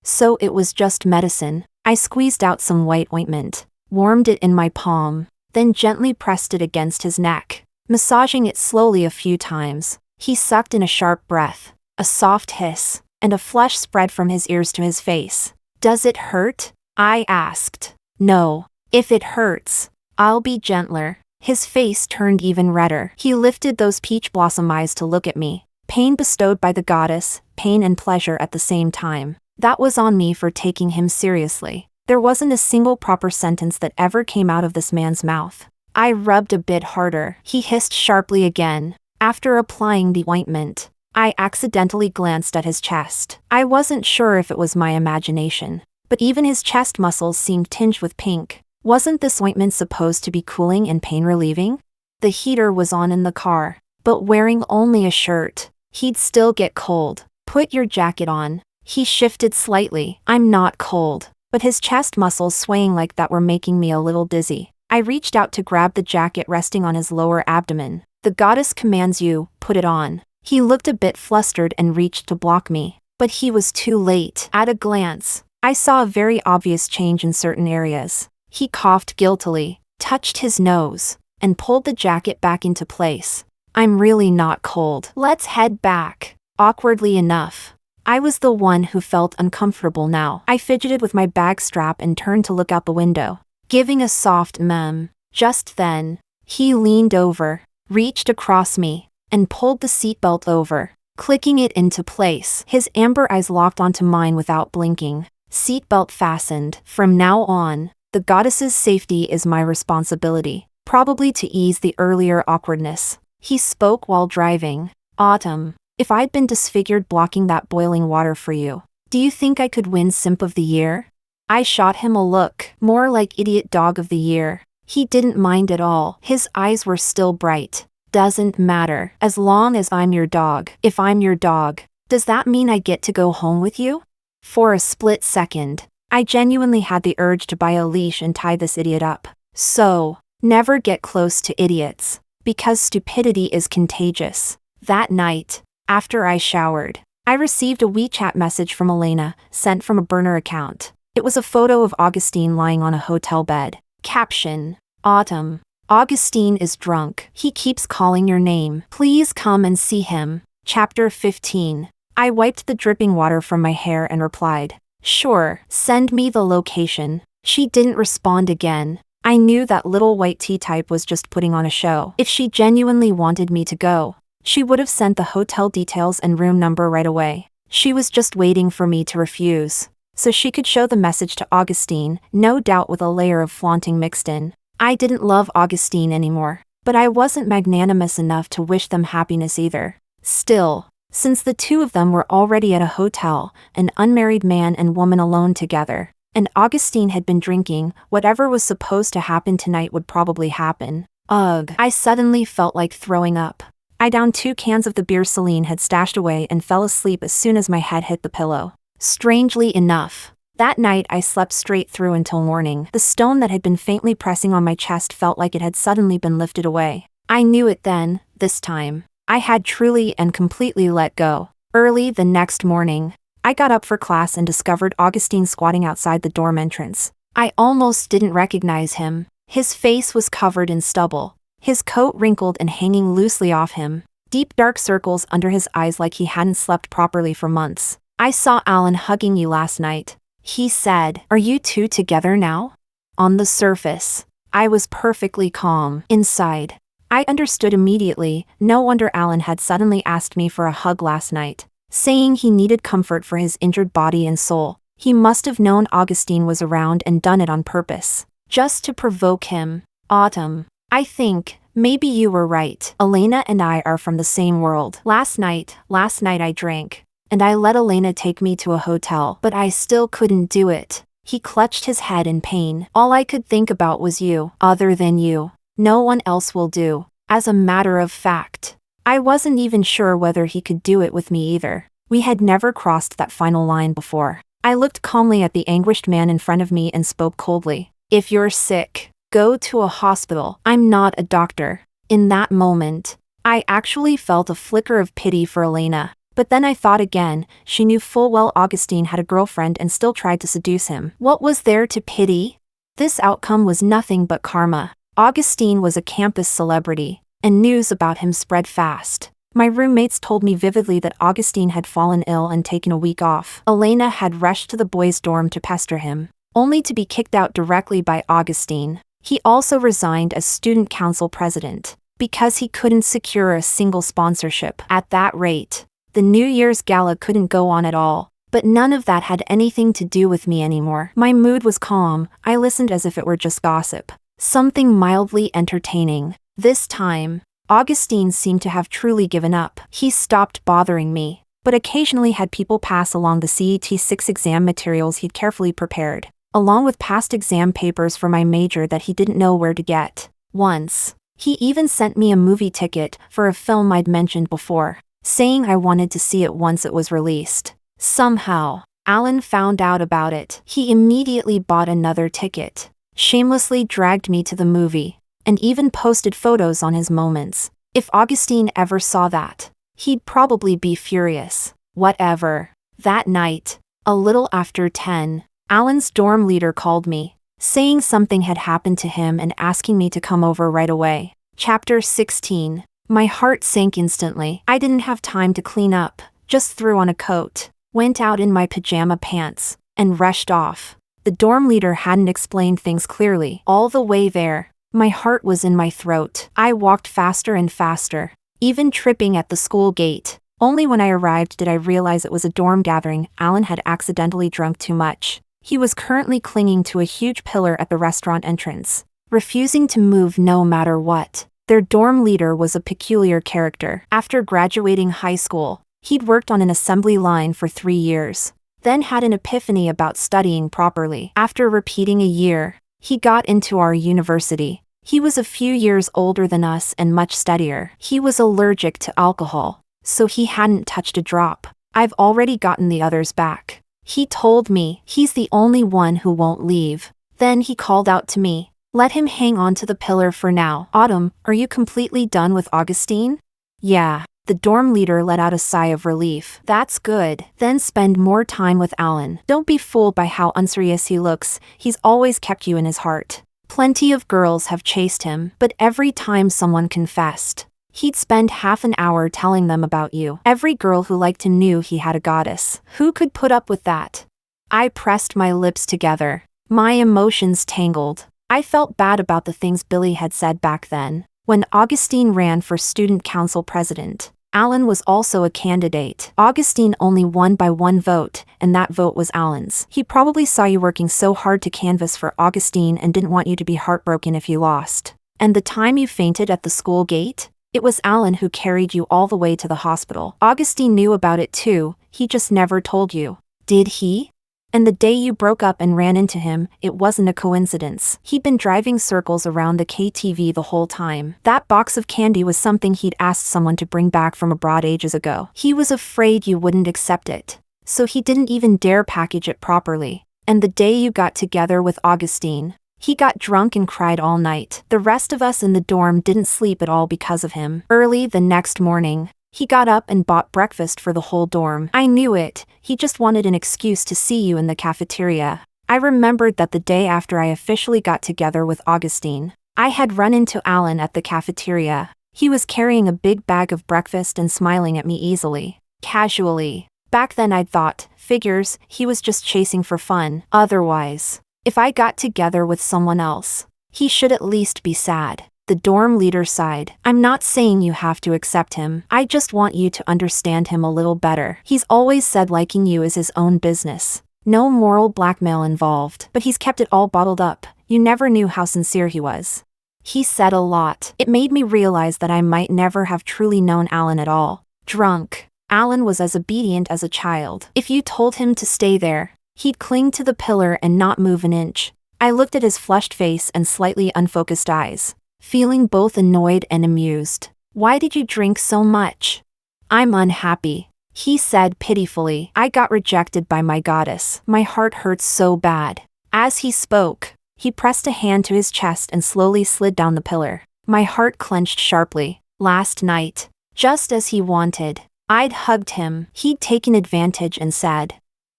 So it was just medicine. I squeezed out some white ointment, warmed it in my palm, then gently pressed it against his neck, massaging it slowly a few times. He sucked in a sharp breath, a soft hiss, and a flush spread from his ears to his face. "Does it hurt?" I asked. "No. If it hurts, I'll be gentler." His face turned even redder. He lifted those peach blossom eyes to look at me. Pain bestowed by the goddess, pain and pleasure at the same time. That was on me for taking him seriously. There wasn't a single proper sentence that ever came out of this man's mouth. I rubbed a bit harder. He hissed sharply again. After applying the ointment, I accidentally glanced at his chest. I wasn't sure if it was my imagination, but even his chest muscles seemed tinged with pink. Wasn't this ointment supposed to be cooling and pain-relieving? The heater was on in the car, but wearing only a shirt, he'd still get cold. "Put your jacket on." He shifted slightly. "I'm not cold," but his chest muscles swaying like that were making me a little dizzy. I reached out to grab the jacket resting on his lower abdomen. "The goddess commands you, put it on." He looked a bit flustered and reached to block me, but he was too late. At a glance, I saw a very obvious change in certain areas. He coughed guiltily, touched his nose, and pulled the jacket back into place. "I'm really not cold. Let's head back." Awkwardly enough, I was the one who felt uncomfortable now. I fidgeted with my bag strap and turned to look out the window, giving a soft mem. Just then, he leaned over, reached across me, and pulled the seatbelt over, clicking it into place. His amber eyes locked onto mine without blinking. "Seatbelt fastened. From now on, the goddess's safety is my responsibility." Probably to ease the earlier awkwardness, he spoke while driving. "Autumn, if I'd been disfigured blocking that boiling water for you, do you think I could win Simp of the Year?" I shot him a look, more like Idiot Dog of the Year. He didn't mind at all. His eyes were still bright. "Doesn't matter, as long as I'm your dog." "If I'm your dog, does that mean I get to go home with you?" For a split second, I genuinely had the urge to buy a leash and tie this idiot up. So, never get close to idiots, because stupidity is contagious. That night, after I showered, I received a WeChat message from Elena, sent from a burner account. It was a photo of Augustine lying on a hotel bed. Caption: Autumn. Augustine is drunk. He keeps calling your name. Please come and see him. Chapter 15. I wiped the dripping water from my hair and replied, "Sure, send me the location." She didn't respond again. I knew that little white tea-type was just putting on a show. If she genuinely wanted me to go, she would have sent the hotel details and room number right away. She was just waiting for me to refuse, so she could show the message to Augustine, no doubt with a layer of flaunting mixed in. I didn't love Augustine anymore, but I wasn't magnanimous enough to wish them happiness either. Still, since the two of them were already at a hotel, an unmarried man and woman alone together, and Augustine had been drinking, whatever was supposed to happen tonight would probably happen. Ugh, I suddenly felt like throwing up. I downed 2 cans of the beer Celine had stashed away and fell asleep as soon as my head hit the pillow. Strangely enough, that night I slept straight through until morning. The stone that had been faintly pressing on my chest felt like it had suddenly been lifted away. I knew it then, this time. I had truly and completely let go. Early the next morning, I got up for class and discovered Augustine squatting outside the dorm entrance. I almost didn't recognize him. His face was covered in stubble, his coat wrinkled and hanging loosely off him, deep dark circles under his eyes like he hadn't slept properly for months. "I saw Alan hugging you last night," he said. "Are you two together now?" On the surface, I was perfectly calm. Inside, I understood immediately. No wonder Alan had suddenly asked me for a hug last night, saying he needed comfort for his injured body and soul. He must have known Augustine was around and done it on purpose, just to provoke him. Autumn. I think, maybe you were right. Elena and I are from the same world. Last night I drank, and I let Elena take me to a hotel, but I still couldn't do it. He clutched his head in pain. All I could think about was you. Other than you, no one else will do. As a matter of fact, I wasn't even sure whether he could do it with me either. We had never crossed that final line before. I looked calmly at the anguished man in front of me and spoke coldly. "If you're sick, go to a hospital. I'm not a doctor." In that moment, I actually felt a flicker of pity for Elena. But then I thought again. She knew full well Augustine had a girlfriend and still tried to seduce him. What was there to pity? This outcome was nothing but karma. Augustine was a campus celebrity, and news about him spread fast. My roommates told me vividly that Augustine had fallen ill and taken a week off. Elena had rushed to the boys' dorm to pester him, only to be kicked out directly by Augustine. He also resigned as student council president, because he couldn't secure a single sponsorship. At that rate, the New Year's gala couldn't go on at all. But none of that had anything to do with me anymore. My mood was calm. I listened as if it were just gossip, something mildly entertaining. This time, Augustine seemed to have truly given up. He stopped bothering me, but occasionally had people pass along the CET6 exam materials he'd carefully prepared, along with past exam papers for my major that he didn't know where to get. Once, he even sent me a movie ticket for a film I'd mentioned before, saying I wanted to see it once it was released. Somehow, Alan found out about it. He immediately bought another ticket, shamelessly dragged me to the movie, and even posted photos on his moments. If Augustine ever saw that, he'd probably be furious. Whatever. That night, a little after 10, Alan's dorm leader called me, saying something had happened to him and asking me to come over right away. Chapter 16. My heart sank instantly. I didn't have time to clean up, just threw on a coat, went out in my pajama pants, and rushed off. The dorm leader hadn't explained things clearly. All the way there, my heart was in my throat. I walked faster and faster, even tripping at the school gate. Only when I arrived did I realize it was a dorm gathering. Alan had accidentally drunk too much. He was currently clinging to a huge pillar at the restaurant entrance, refusing to move no matter what. Their dorm leader was a peculiar character. After graduating high school, he'd worked on an assembly line for 3 years, then had an epiphany about studying properly. After repeating a year, he got into our university. He was a few years older than us and much steadier. He was allergic to alcohol, so he hadn't touched a drop. I've already gotten the others back. He told me he's the only one who won't leave. Then he called out to me, "Let him hang on to the pillar for now." "Autumn, are you completely done with Augustine?" "Yeah, The dorm leader let out a sigh of relief. That's good. Then spend more time with Alan. Don't be fooled by how unserious he looks. He's always kept you in his heart. Plenty of girls have chased him, but every time someone confessed, he'd spend half an hour telling them about you. Every girl who liked him knew he had a goddess. Who could put up with that? I pressed my lips together. My emotions tangled. I felt bad about the things Billy had said back then. When Augustine ran for student council president, Alan was also a candidate. Augustine only won by 1 vote, and that vote was Alan's. He probably saw you working so hard to canvass for Augustine and didn't want you to be heartbroken if you lost. And the time you fainted at the school gate? It was Alan who carried you all the way to the hospital. Augustine knew about it too, he just never told you. Did he? And the day you broke up and ran into him, it wasn't a coincidence. He'd been driving circles around the KTV the whole time. That box of candy was something he'd asked someone to bring back from abroad ages ago. He was afraid you wouldn't accept it, so he didn't even dare package it properly. And the day you got together with Augustine, he got drunk and cried all night. The rest of us in the dorm didn't sleep at all because of him. Early the next morning, he got up and bought breakfast for the whole dorm. I knew it. He just wanted an excuse to see you in the cafeteria. I remembered that the day after I officially got together with Augustine, I had run into Alan at the cafeteria. He was carrying a big bag of breakfast and smiling at me easily, casually. Back then I'd thought, figures, he was just chasing for fun. Otherwise, if I got together with someone else, he should at least be sad. The dorm leader sighed. I'm not saying you have to accept him. I just want you to understand him a little better. He's always said liking you is his own business. No moral blackmail involved. But he's kept it all bottled up. You never knew how sincere he was. He said a lot. It made me realize that I might never have truly known Alan at all. Drunk, Alan was as obedient as a child. If you told him to stay there, he'd cling to the pillar and not move an inch. I looked at his flushed face and slightly unfocused eyes, feeling both annoyed and amused. Why did you drink so much? I'm unhappy, he said pitifully. I got rejected by my goddess. My heart hurts so bad. As he spoke, he pressed a hand to his chest and slowly slid down the pillar. My heart clenched sharply. Last night, just as he wanted, I'd hugged him. He'd taken advantage and said,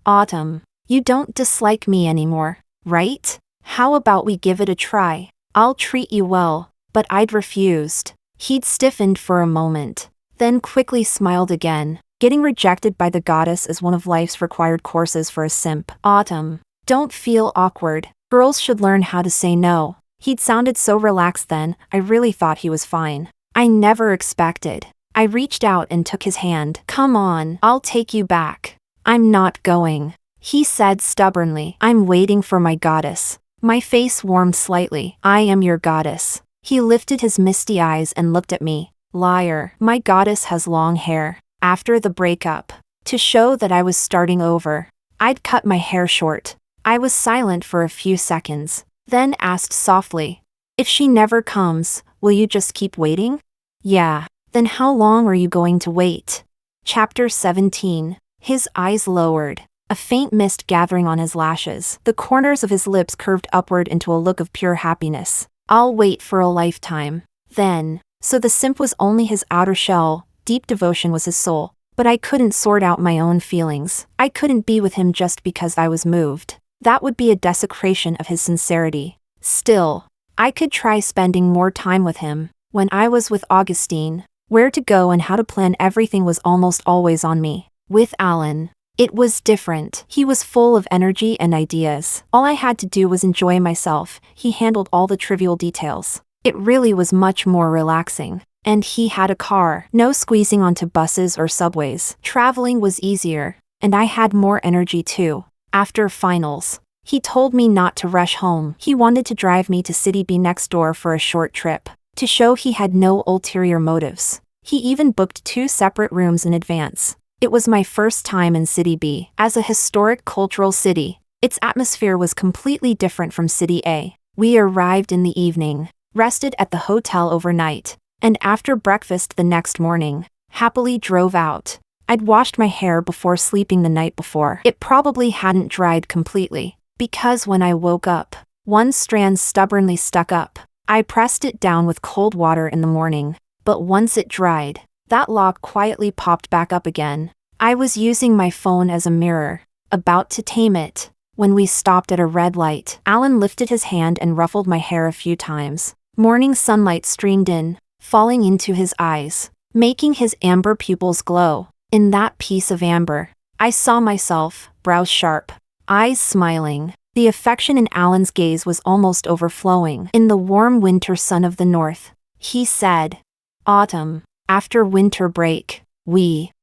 Autumn, you don't dislike me anymore, right? How about we give it a try? I'll treat you well. But I'd refused. He'd stiffened for a moment, then quickly smiled again. Getting rejected by the goddess is one of life's required courses for a simp. Autumn, don't feel awkward. Girls should learn how to say no. He'd sounded so relaxed then, I really thought he was fine. I never expected. I reached out and took his hand. Come on, I'll take you back. I'm not going, he said stubbornly. I'm waiting for my goddess. My face warmed slightly. I am your goddess. He lifted his misty eyes and looked at me. Liar. My goddess has long hair. After the breakup, to show that I was starting over, I'd cut my hair short. I was silent for a few seconds, then asked softly, if she never comes, will you just keep waiting? Yeah. Then how long are you going to wait? Chapter 17. His eyes lowered, a faint mist gathering on his lashes. The corners of his lips curved upward into a look of pure happiness. I'll wait for a lifetime. Then, so the simp was only his outer shell, deep devotion was his soul. But I couldn't sort out my own feelings. I couldn't be with him just because I was moved. That would be a desecration of his sincerity. Still, I could try spending more time with him. When I was with Augustine, where to go and how to plan everything was almost always on me. With Alan, it was different. He was full of energy and ideas. All I had to do was enjoy myself. He handled all the trivial details. It really was much more relaxing. And he had a car. No squeezing onto buses or subways. Traveling was easier. And I had more energy too. After finals, he told me not to rush home. He wanted to drive me to City B next door for a short trip, to show he had no ulterior motives. He even booked 2 separate rooms in advance. It was my first time in City B. As a historic cultural city, its atmosphere was completely different from City A. We arrived in the evening, rested at the hotel overnight, and after breakfast the next morning, happily drove out. I'd washed my hair before sleeping the night before. It probably hadn't dried completely, because when I woke up, one strand stubbornly stuck up. I pressed it down with cold water in the morning, but once it dried, That lock quietly popped back up again. I was using my phone as a mirror, about to tame it. When we stopped at a red light, Alan lifted his hand and ruffled my hair a few times. Morning sunlight streamed in, falling into his eyes, making his amber pupils glow. In that piece of amber, I saw myself, brows sharp, eyes smiling. The affection in Alan's gaze was almost overflowing. In the warm winter sun of the north, he said, "Autumn, after winter break,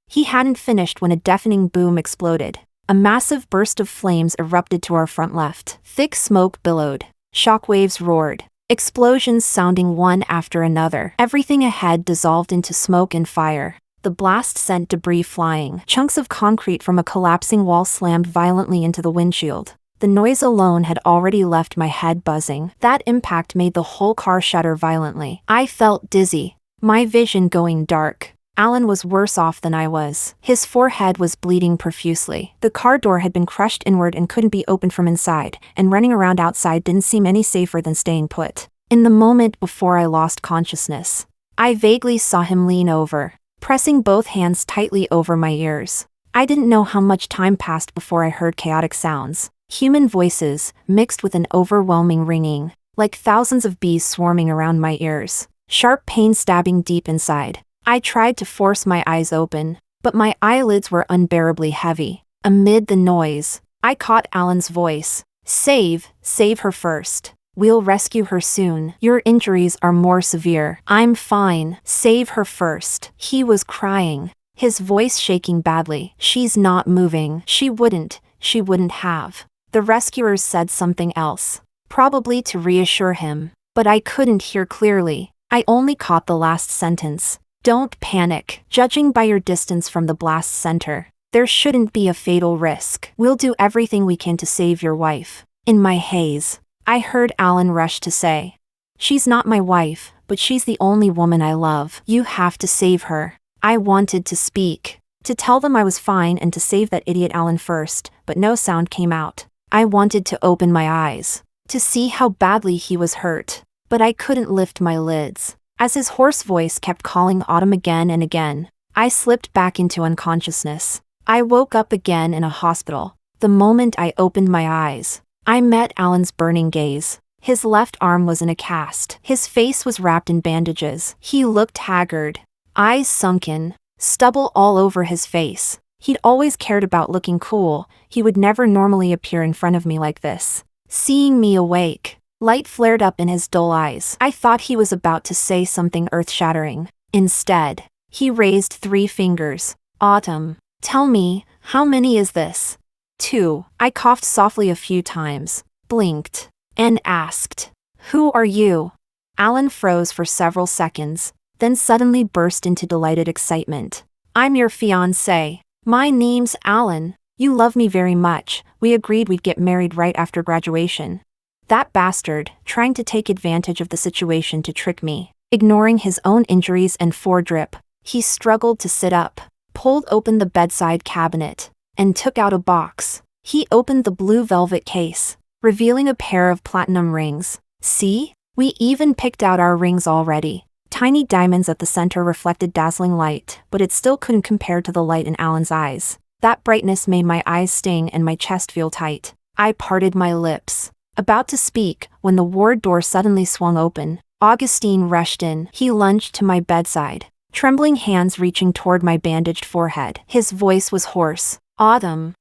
He hadn't finished when a deafening boom exploded. A massive burst of flames erupted to our front left. Thick smoke billowed. Shockwaves roared. Explosions sounding one after another. Everything ahead dissolved into smoke and fire. The blast sent debris flying. Chunks of concrete from a collapsing wall slammed violently into the windshield. The noise alone had already left my head buzzing. That impact made the whole car shudder violently. I felt dizzy, my vision going dark. Alan was worse off than I was. His forehead was bleeding profusely. The car door had been crushed inward and couldn't be opened from inside, and running around outside didn't seem any safer than staying put. In the moment before I lost consciousness, I vaguely saw him lean over, pressing both hands tightly over my ears. I didn't know how much time passed before I heard chaotic sounds. Human voices, mixed with an overwhelming ringing, like thousands of bees swarming around my ears. Sharp pain stabbing deep inside. I tried to force my eyes open, but my eyelids were unbearably heavy. Amid the noise, I caught Alan's voice. Save her first. We'll rescue her soon. Your injuries are more severe. I'm fine. Save her first. He was crying, his voice shaking badly. She's not moving. She wouldn't have. The rescuers said something else, probably to reassure him, but I couldn't hear clearly. I only caught the last sentence. Don't panic. Judging by your distance from the blast center, there shouldn't be a fatal risk. We'll do everything we can to save your wife. In my haze, I heard Alan rush to say, "She's not my wife, but she's the only woman I love. You have to save her." I wanted to speak, to tell them I was fine and to save that idiot Alan first, but no sound came out. I wanted to open my eyes, to see how badly he was hurt, but I couldn't lift my lids. As his hoarse voice kept calling Autumn again and again, I slipped back into unconsciousness. I woke up again in a hospital. The moment I opened my eyes, I met Alan's burning gaze. His left arm was in a cast. His face was wrapped in bandages. He looked haggard, eyes sunken, stubble all over his face. He'd always cared about looking cool. He would never normally appear in front of me like this. Seeing me awake, light flared up in his dull eyes. I thought he was about to say something earth-shattering. Instead, he raised 3 fingers. "Autumn, tell me, how many is this?" 2. I coughed softly a few times, blinked, and asked, "Who are you?" Alan froze for several seconds, then suddenly burst into delighted excitement. "I'm your fiancé. My name's Alan. You love me very much. We agreed we'd get married right after graduation." That bastard, trying to take advantage of the situation to trick me. Ignoring his own injuries and foredrip, he struggled to sit up, pulled open the bedside cabinet, and took out a box. He opened the blue velvet case, revealing a pair of platinum rings. "See? We even picked out our rings already." Tiny diamonds at the center reflected dazzling light, but it still couldn't compare to the light in Alan's eyes. That brightness made my eyes sting and my chest feel tight. I parted my lips, about to speak, when the ward door suddenly swung open. Augustine rushed in. He lunged to my bedside, trembling hands reaching toward my bandaged forehead. His voice was hoarse. "Autumn.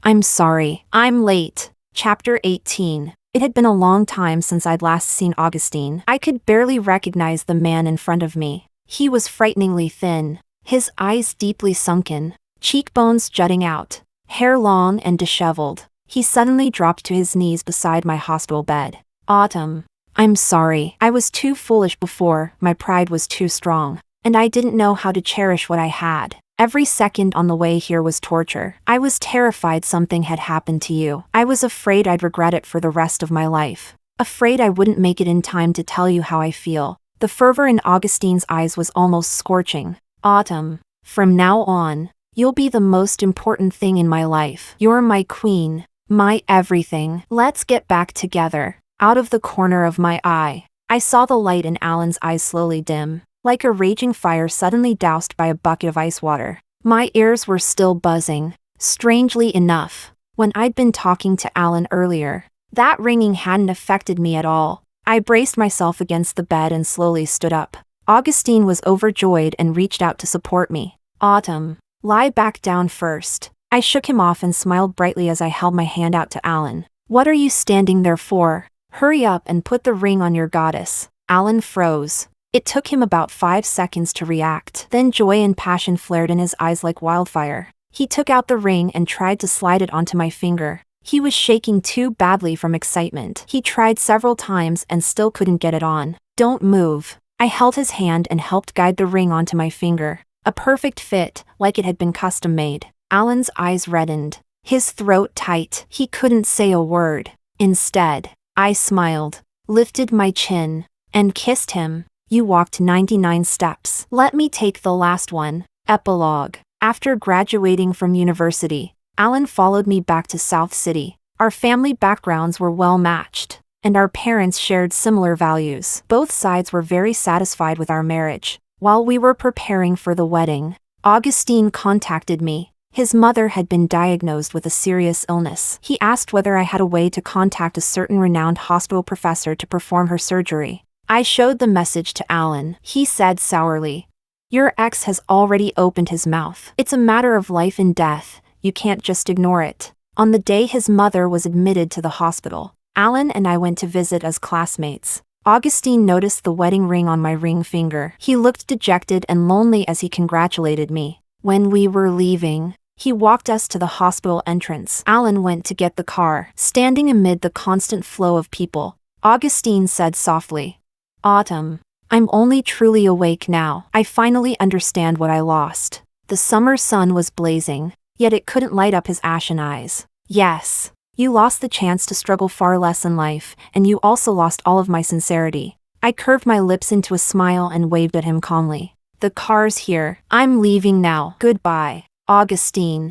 I'm sorry. I'm late." Chapter 18. It had been a long time since I'd last seen Augustine. I could barely recognize the man in front of me. He was frighteningly thin, his eyes deeply sunken, cheekbones jutting out, hair long and disheveled. He suddenly dropped to his knees beside my hospital bed. "Autumn, I'm sorry. I was too foolish before, my pride was too strong, and I didn't know how to cherish what I had. Every second on the way here was torture. I was terrified something had happened to you. I was afraid I'd regret it for the rest of my life. Afraid I wouldn't make it in time to tell you how I feel." The fervor in Augustine's eyes was almost scorching. "Autumn, from now on, you'll be the most important thing in my life. You're my queen, my everything. Let's get back together." Out of the corner of my eye, I saw the light in Alan's eyes slowly dim. like a raging fire suddenly doused by a bucket of ice water. My ears were still buzzing. Strangely enough, when I'd been talking to Alan earlier, that ringing hadn't affected me at all. I braced myself against the bed and slowly stood up. Augustine was overjoyed and reached out to support me. Autumn, lie back down first. I shook him off and smiled brightly as I held my hand out to Alan. What are you standing there for? Hurry up and put the ring on your goddess. Alan froze. It took him about 5 seconds to react. Then joy and passion flared in his eyes like wildfire. He took out the ring and tried to slide it onto my finger. He was shaking too badly from excitement. He tried several times and still couldn't get it on. Don't move. I held his hand and helped guide the ring onto my finger. A perfect fit, like it had been custom made. Alan's eyes reddened. His throat tight. He couldn't say a word. Instead, I smiled, lifted my chin, and kissed him. You walked 99 steps. Let me take the last one. Epilogue. After graduating from university, Alan followed me back to South City. Our family backgrounds were well matched, and our parents shared similar values. Both sides were very satisfied with our marriage. While we were preparing for the wedding, Augustine contacted me. His mother had been diagnosed with a serious illness. He asked whether I had a way to contact a certain renowned hospital professor to perform her surgery. I showed the message to Alan. He said sourly, "Your ex has already opened his mouth. It's a matter of life and death. You can't just ignore it." On the day his mother was admitted to the hospital, Alan and I went to visit as classmates. Augustine noticed the wedding ring on my ring finger. He looked dejected and lonely as he congratulated me. When we were leaving, he walked us to the hospital entrance. Alan went to get the car. Standing amid the constant flow of people, Augustine said softly, "Autumn, I'm only truly awake now. I finally understand what I lost." The summer sun was blazing, yet it couldn't light up his ashen eyes. Yes, you lost the chance to struggle far less in life, and you also lost all of my sincerity. I curved my lips into a smile and waved at him calmly. The car's here. I'm leaving now. Goodbye, Augustine.